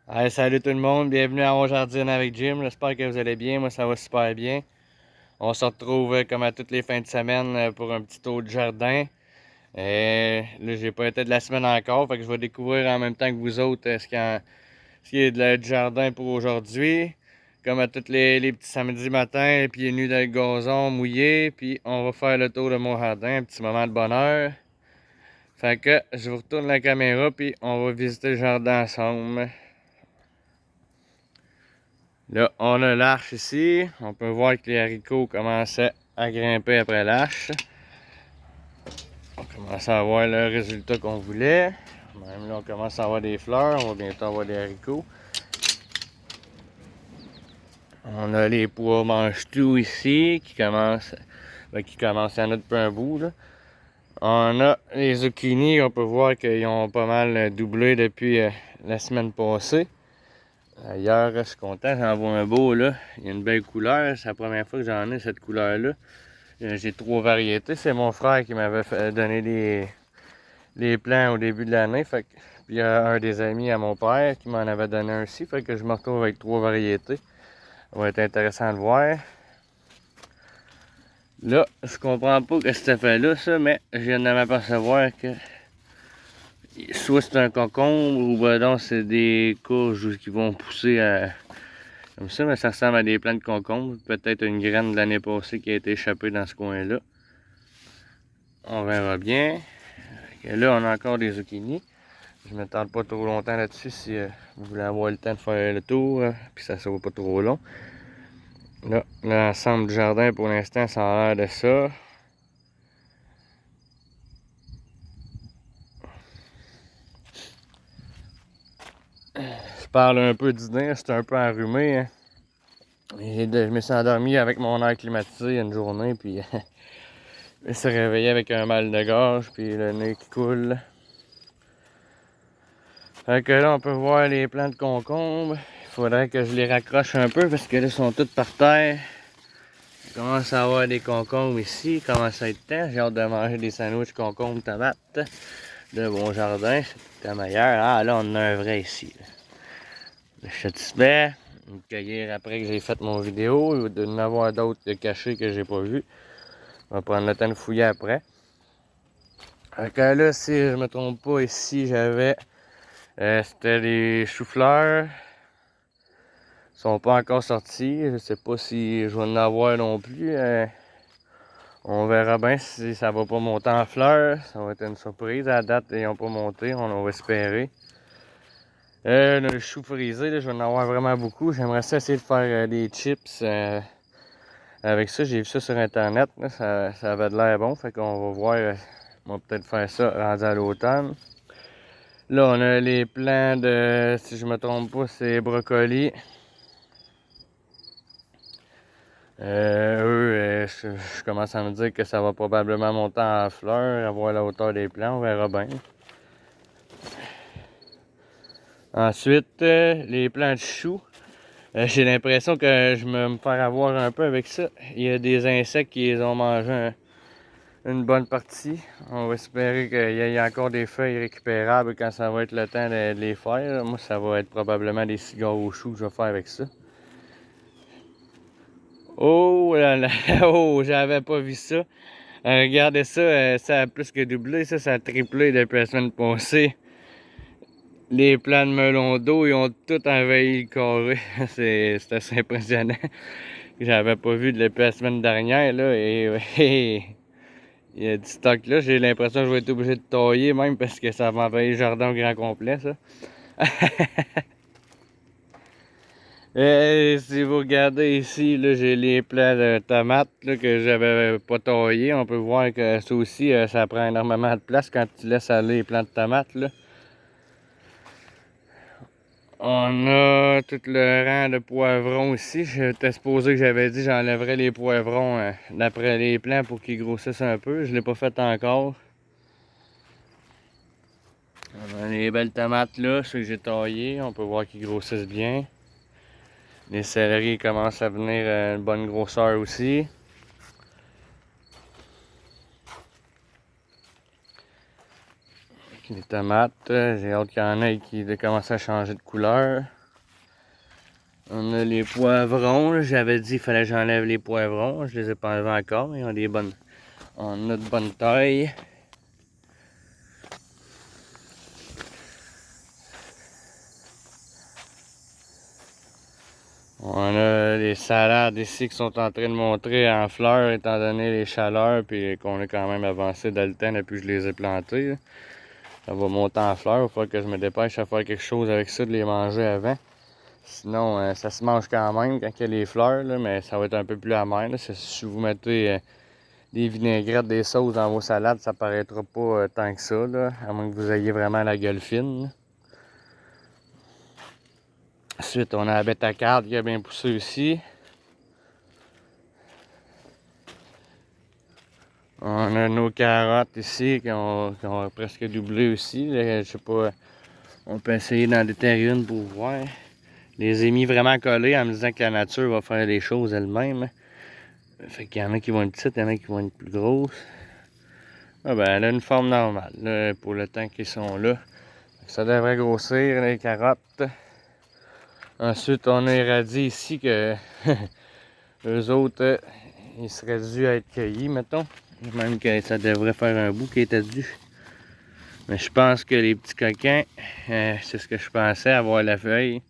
Hey, salut tout le monde, bienvenue à mon jardin avec Jim. J'espère que vous allez bien. Moi, ça va super bien. On se retrouve comme à toutes les fins de semaine pour un petit tour de jardin. Là, j'ai pas été de la semaine encore, fait que je vais découvrir en même temps que vous autres ce qui est du jardin pour aujourd'hui. Comme à tous les petits samedis matins, pieds nus dans le gazon mouillé, puis on va faire le tour de mon jardin, un petit moment de bonheur. Fait que je vous retourne la caméra, puis on va visiter le jardin ensemble. Là, on a l'arche ici. On peut voir que les haricots commençaient à grimper après l'arche. On commence à avoir le résultat qu'on voulait. Même là, on commence à avoir des fleurs. On va bientôt avoir des haricots. On a les pois mange-tout ici qui commencent. Il y en a depuis un bout. Là. On a les zucchini. On peut voir qu'ils ont pas mal doublé depuis la semaine passée. D'ailleurs, je suis content, j'en vois un beau là. Il y a une belle couleur. C'est la première fois que j'en ai cette couleur-là. J'ai 3 variétés. C'est mon frère qui m'avait donné les plants au début de l'année. Puis il y a un des amis à mon père qui m'en avait donné un aussi. Fait que je me retrouve avec 3 variétés. Ça va être intéressant de voir. Là, je comprends pas que ça fait là, ça, mais je viens de m'apercevoir que soit c'est un concombre ou ben non, c'est des courges qui vont pousser comme ça, mais ça ressemble à des plants de concombre. Peut-être une graine de l'année passée qui a été échappée dans ce coin-là. On verra bien. Et là, on a encore des zucchini. Je ne m'attarde pas trop longtemps là-dessus si vous voulez avoir le temps de faire le tour, puis ça ne sera pas trop long. Là, l'ensemble du jardin pour l'instant, ça a l'air de ça. Je parle un peu du nez, j'étais un peu enrhumé. Hein. Je me suis endormi avec mon air climatisé une journée, puis je me suis réveillé avec un mal de gorge, puis le nez qui coule. Fait que là, on peut voir les plants de concombre. Il faudrait que je les raccroche un peu parce que là, ils sont tous par terre. Il commence à avoir des concombres ici. Il commence à être temps. J'ai hâte de manger des sandwichs concombres tomates de mon jardin. C'est meilleur. Ah, là, on en a un vrai ici. Là. Le chatibet. Je vais me cueillir après que j'ai fait mon vidéo. Il va y en avoir d'autres cachés que j'ai pas vus. On va prendre le temps de fouiller après. Fait que là, si je me trompe pas, ici, j'avais... c'était les choux-fleurs. Ils sont pas encore sortis. Je sais pas si je vais en avoir non plus. On verra bien si ça va pas monter en fleurs. Ça va être une surprise. À la date, ils n'ont pas monté. On va espérer. Le chou frisé, là, je vais en avoir vraiment beaucoup. J'aimerais ça essayer de faire des chips avec ça. J'ai vu ça sur internet. Là, ça avait de l'air bon. Fait qu'on va voir. On va peut-être faire ça rendu à l'automne. Là, on a les plants de, si je me trompe pas, c'est brocolis. Je commence à me dire que ça va probablement monter en fleurs, avoir la hauteur des plants, on verra bien. Ensuite, les plants de choux. J'ai l'impression que je vais me faire avoir un peu avec ça. Il y a des insectes qui les ont mangé une bonne partie. On va espérer qu'il y ait encore des feuilles récupérables quand ça va être le temps de les faire. Moi, ça va être probablement des cigares aux choux que je vais faire avec ça. Oh là là, oh, j'avais pas vu ça. Regardez ça, ça a plus que doublé, ça a triplé depuis la semaine passée. Les plants de melon d'eau, ils ont tout envahi le carré. C'est assez impressionnant. J'avais pas vu depuis la semaine dernière, là, et il y a du stock là. J'ai l'impression que je vais être obligé de tailler même parce que ça va envahir le jardin au grand complet, ça. Et si vous regardez ici, là, j'ai les plants de tomates là, que j'avais pas taillés. On peut voir que ça aussi, ça prend énormément de place quand tu laisses aller les plants de tomates. Là. On a tout le rang de poivrons ici. J'étais supposé que j'avais dit que j'enlèverais les poivrons d'après les plants pour qu'ils grossissent un peu. Je ne l'ai pas fait encore. On a les belles tomates là, ceux que j'ai taillés. On peut voir qu'ils grossissent bien. Les céleris commencent à venir une bonne grosseur aussi. Les tomates, j'ai hâte qu'il y en ait qui commencent à changer de couleur. On a les poivrons. J'avais dit qu'il fallait que j'enlève les poivrons. Je les ai pas enlevés encore, mais ils ont des bonnes. On a de bonne taille. On a les salades ici qui sont en train de montrer en fleurs étant donné les chaleurs puis qu'on a quand même avancé dans le temps depuis que je les ai plantées. Ça va monter en fleurs, il va falloir que je me dépêche à faire quelque chose avec ça, de les manger avant. Sinon, ça se mange quand même quand il y a les fleurs, là, mais ça va être un peu plus amer. Là. Si vous mettez des vinaigrettes, des sauces dans vos salades, ça paraîtra pas tant que ça, là, à moins que vous ayez vraiment la gueule fine. Là. Ensuite, on a la bêta-carde qui a bien poussé aussi. On a nos carottes ici qui ont presque doublé aussi. Là, je sais pas, on peut essayer d'en déterrer une pour voir. Je les ai mis vraiment collés en me disant que la nature va faire les choses elle-même. Fait qu'il y en a qui vont être petites, il y en a qui vont être plus grosses. Ah ben, elle a une forme normale là, pour le temps qu'ils sont là. Ça devrait grossir les carottes. Ensuite, on a les radis ici que eux autres, ils seraient dû être cueillis, mettons. Même que ça devrait faire un bout qui était dû. Mais je pense que les petits coquins, c'est ce que je pensais, avoir la feuille.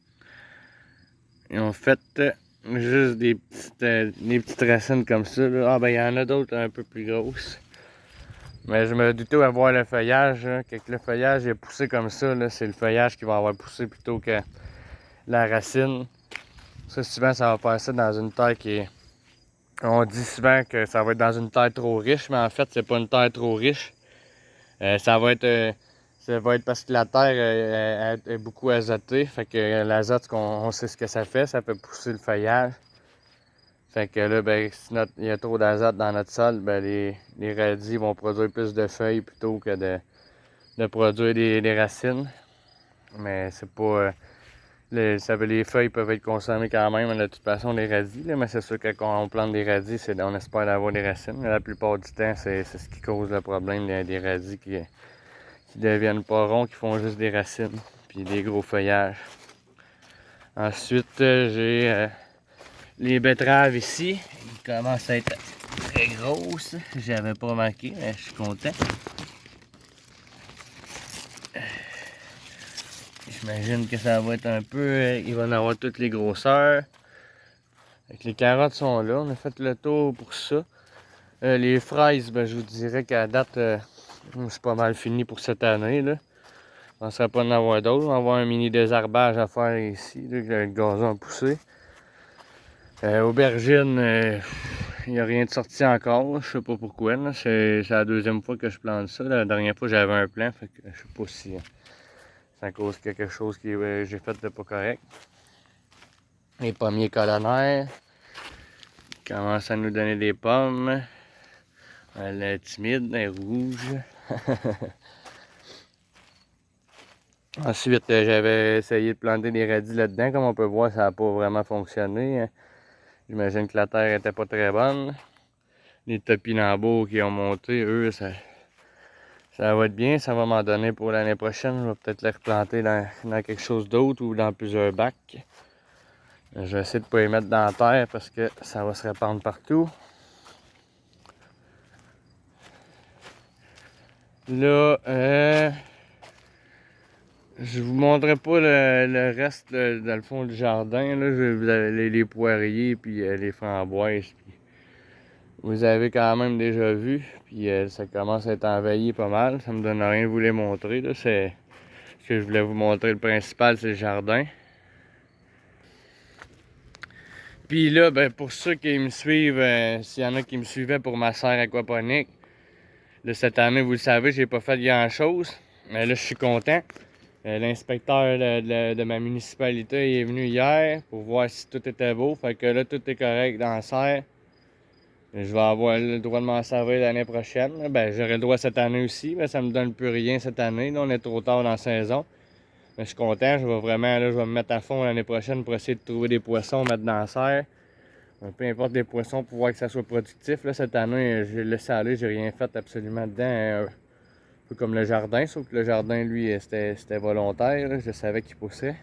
Ils ont fait juste des petites racines comme ça. Là. Ah ben, il y en a d'autres un peu plus grosses. Mais je me doutais à voir le feuillage, là, que le feuillage est poussé comme ça, c'est le feuillage qui va avoir poussé plutôt que la racine. Ça, souvent, ça va passer dans une terre qui est... On dit souvent que ça va être dans une terre trop riche, mais en fait, c'est pas une terre trop riche. Ça va être parce que la terre est beaucoup azotée. Fait que l'azote, on sait ce que ça fait pousser le feuillage. Fait que là, ben, si il y a trop d'azote dans notre sol, ben, les radis vont produire plus de feuilles plutôt que de produire des racines. Mais c'est pas. Les feuilles peuvent être consommées quand même, de toute façon, les radis. Là, mais c'est sûr que quand on plante des radis, on espère avoir des racines. Mais la plupart du temps, c'est ce qui cause le problème des radis qui deviennent pas ronds, qui font juste des racines. Puis des gros feuillages. Ensuite, j'ai les betteraves ici. Ils commencent à être très grosses. J'avais pas remarqué, mais je suis content. J'imagine que ça va être un peu... il va en avoir toutes les grosseurs. Les carottes sont là. On a fait le tour pour ça. Les fraises, ben, je vous dirais qu'à date, c'est pas mal fini pour cette année. Là. On ne serait pas d'en avoir d'autres. On va avoir un mini désherbage à faire ici. Là, le gazon a poussé. Aubergine, il n'y a rien de sorti encore. Je sais pas pourquoi. C'est la deuxième fois que je plante ça. La dernière fois, j'avais un plan. Fait que je sais pas si c'est à cause de quelque chose que j'ai fait de pas correct. Les pommiers colonnaires commencent à nous donner des pommes. Elle est timide, elle est rouge. Ensuite, j'avais essayé de planter des radis là-dedans. Comme on peut voir, ça n'a pas vraiment fonctionné. J'imagine que la terre était pas très bonne. Les topinambours qui ont monté, eux, ça va être bien. Ça va m'en donner pour l'année prochaine. Je vais peut-être les replanter dans quelque chose d'autre ou dans plusieurs bacs. Je vais essayer de ne pas les mettre dans la terre parce que ça va se répandre partout. Là, je vous montrerai pas le reste dans le fond du jardin. Là, vous avez les poiriers puis les framboises. Puis vous avez quand même déjà vu. Puis ça commence à être envahi pas mal. Ça me donne rien de vous les montrer. Là. C'est ce que je voulais vous montrer. Le principal, c'est le jardin. Puis là, ben, pour ceux qui me suivent, s'il y en a qui me suivaient pour ma serre aquaponique, là, cette année, vous le savez, j'ai pas fait grand chose. Mais là, je suis content. L'inspecteur de ma municipalité est venu hier pour voir si tout était beau. Fait que là, tout est correct dans la serre. Je vais avoir le droit de m'en servir l'année prochaine. Ben, j'aurai le droit cette année aussi, mais ça me donne plus rien cette année. Là, on est trop tard dans la saison. Mais je suis content. Je vais vraiment, là, je vais me mettre à fond l'année prochaine pour essayer de trouver des poissons, mettre dans la serre. Peu importe les poissons pour voir que ça soit productif. Là, cette année, j'ai laissé aller, j'ai rien fait absolument dedans. Un peu comme le jardin, sauf que le jardin, lui, c'était volontaire. Là, je savais qu'il poussait.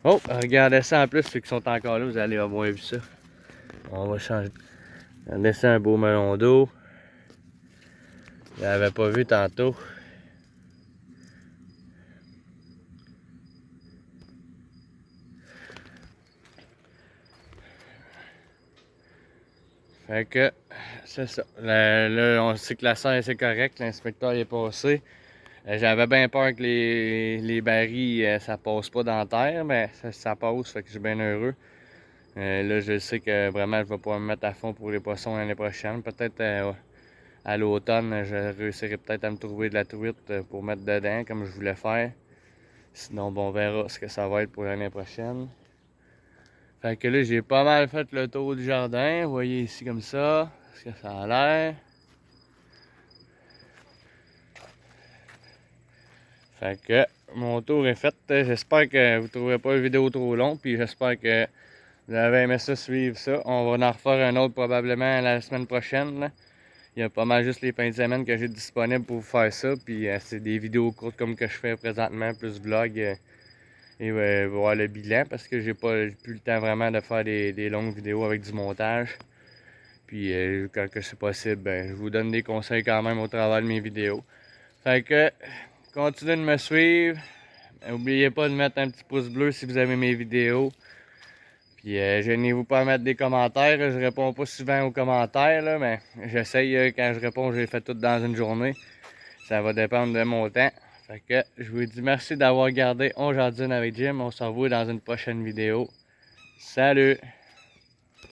Oh, regardez ça en plus, ceux qui sont encore là, vous allez avoir vu ça. On va changer. Regardez ça, un beau melon d'eau. Je l'avais pas vu tantôt. Fait que, c'est ça. Là, on sait que la serre c'est correct, l'inspecteur est passé. J'avais bien peur que les barils, ça passe pas dans la terre, mais ça passe, fait que je suis bien heureux. Là, je sais que vraiment, je vais pouvoir me mettre à fond pour les poissons l'année prochaine. Peut-être à l'automne, je réussirai peut-être à me trouver de la truite pour mettre dedans, comme je voulais faire. Sinon, bon, on verra ce que ça va être pour l'année prochaine. Fait que là, j'ai pas mal fait le tour du jardin. Vous voyez ici comme ça, ce que ça a l'air. Fait que mon tour est fait. J'espère que vous ne trouverez pas la vidéo trop long. Puis j'espère que vous avez aimé ça, suivre ça. On va en refaire un autre probablement la semaine prochaine. Là. Il y a pas mal juste les fins de semaine que j'ai disponibles pour vous faire ça. Puis c'est des vidéos courtes comme que je fais présentement, plus vlog. Et voir le bilan parce que j'ai pas plus le temps vraiment de faire des longues vidéos avec du montage. Puis quand que c'est possible, ben, je vous donne des conseils quand même au travers de mes vidéos. Fait que continuez de me suivre. N'oubliez pas de mettre un petit pouce bleu si vous aimez mes vidéos. Puis gênez-vous pas à mettre des commentaires. Je réponds pas souvent aux commentaires, là, mais j'essaye quand je réponds, je les fais toutes dans une journée. Ça va dépendre de mon temps. Fait que je vous dis merci d'avoir regardé On Jardine avec Jim. On se revoit dans une prochaine vidéo. Salut!